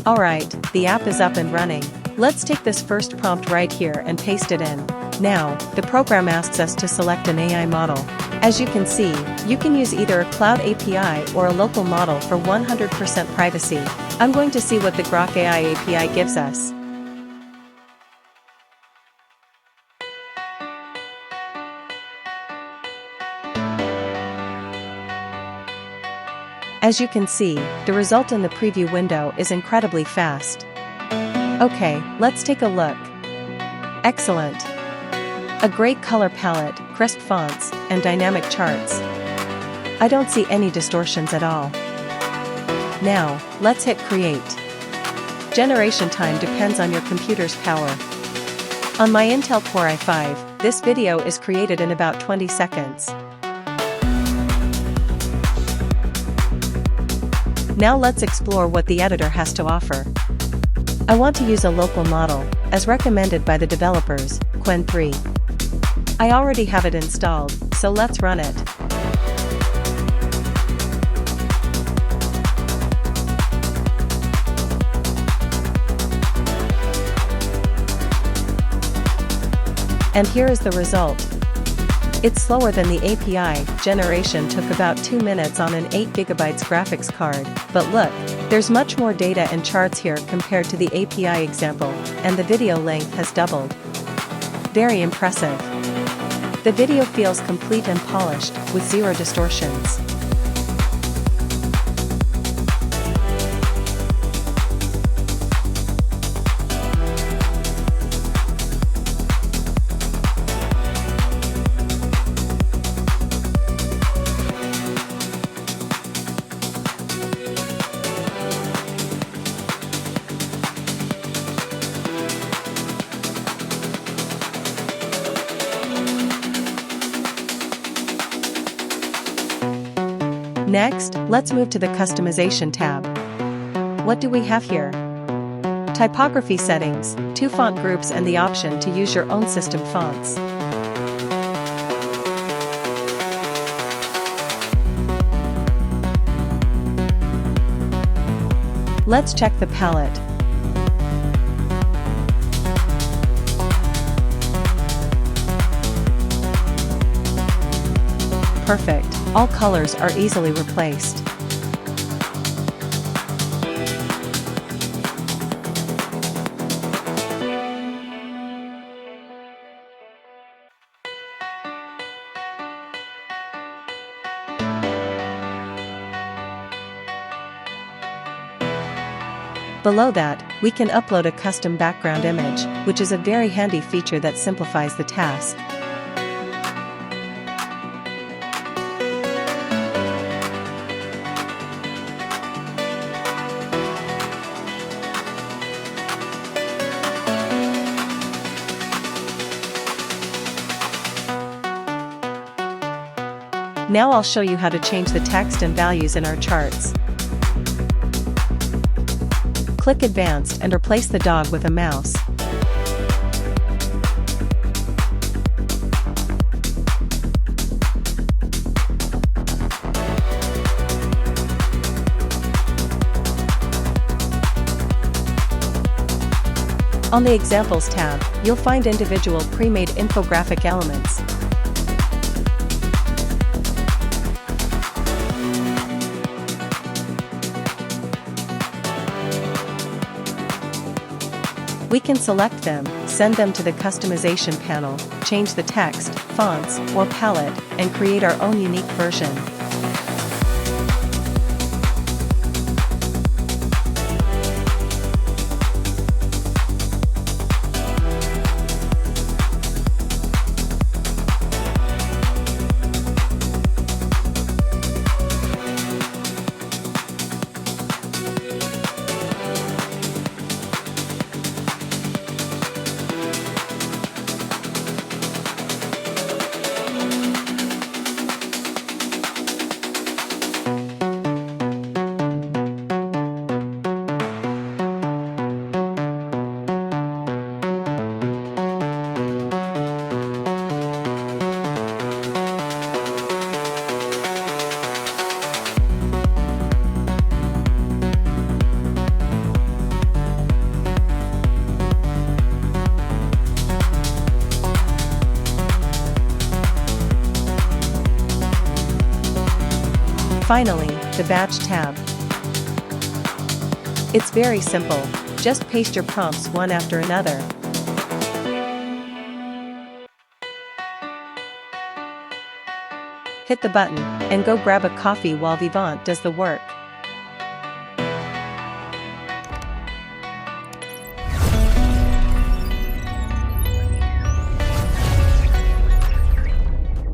Alright, the app is up and running. Let's take this first prompt right here and paste it in. Now, the program asks us to select an AI model. As you can see, you can use either a cloud API or a local model for 100% privacy. I'm going to see what the Groq AI API gives us. As you can see, the result in the preview window is incredibly fast. Okay, let's take a look. Excellent. A great color palette, crisp fonts, and dynamic charts. I don't see any distortions at all. Now, let's hit create. Generation time depends on your computer's power. On my Intel Core i5, this video is created in about 20 seconds. Now let's explore what the editor has to offer. I want to use a local model, as recommended by the developers, Qwen 3. I already have it installed, so let's run it. And here is the result. It's slower than the API. Generation took about 2 minutes on an 8GB graphics card, but look, there's much more data and charts here compared to the API example, and the video length has doubled. Very impressive. The video feels complete and polished, with zero distortions. Next, let's move to the Customization tab. What do we have here? Typography settings, 2 font groups and the option to use your own system fonts. Let's check the palette. Perfect. All colors are easily replaced. Below that, we can upload a custom background image, which is a very handy feature that simplifies the task. Now I'll show you how to change the text and values in our charts. Click Advanced and replace the dog with a mouse. On the Examples tab, you'll find individual pre-made infographic elements. We can select them, send them to the customization panel, change the text, fonts, or palette, and create our own unique version. Finally, the Batch tab. It's very simple, just paste your prompts one after another. Hit the button, and go grab a coffee while Vivant does the work.